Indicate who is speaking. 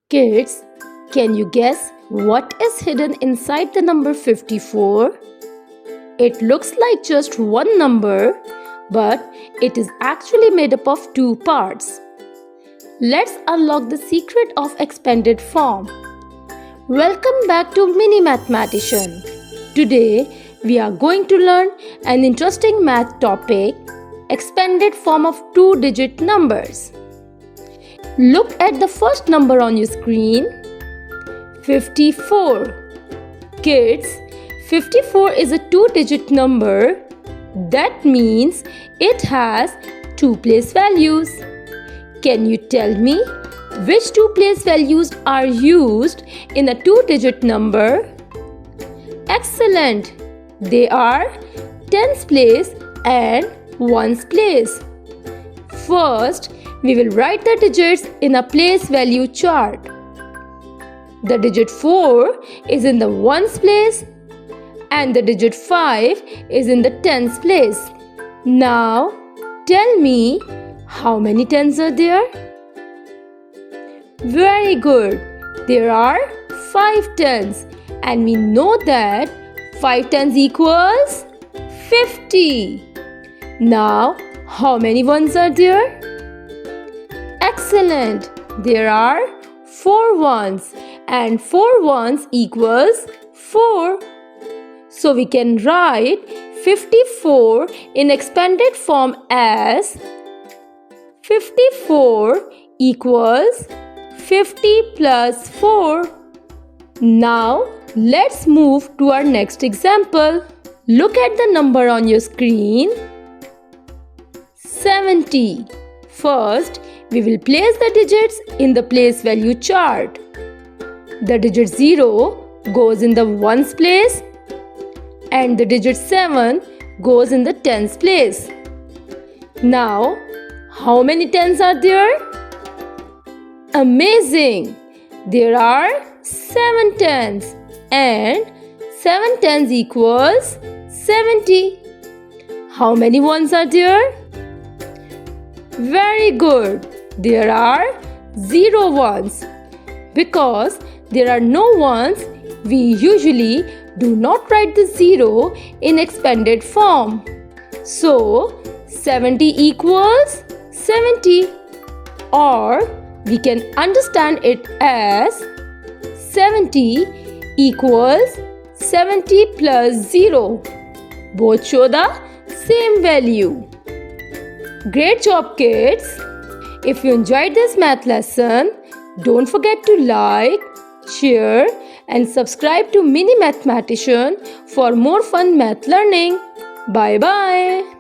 Speaker 1: Kids, can you guess what is hidden inside the number 54? It looks like just one number, but it is actually made up of two parts. Let's unlock the secret of expanded form. Welcome back to Mini Mathematician. Today, we are going to learn an interesting math topic, expanded form of two-digit numbers. Look at the first number on your screen, 54. Kids, 54 is a two-digit number. That means it has two place values. Can you tell me which two place values are used in a two-digit number? Excellent! They are tens place and ones place. First, we will write the digits in a place value chart. The digit 4 is in the ones place and the digit 5 is in the tens place. Now, tell me how many tens are there? Very good. There are 5 tens and we know that 5 tens equals 50. Now, how many ones are there? Excellent! There are 4 ones and 4 ones equals 4. So we can write 54 in expanded form as 54 equals 50 plus 4. Now let's move to our next example. Look at the number on your screen, 70. First, we will place the digits in the place value chart. The digit 0 goes in the ones place and the digit 7 goes in the tens place. Now, how many tens are there? Amazing! There are 7 tens and 7 tens equals 70. How many ones are there? Very good. There are 0 ones. Because there are no ones, we usually do not write the 0 in expanded form. So, 70 equals 70. Or we can understand it as 70 equals 70 plus 0. Both show the same value. Great job, kids! If you enjoyed this math lesson, don't forget to like, share and subscribe to Mini Mathematician for more fun math learning. Bye-bye!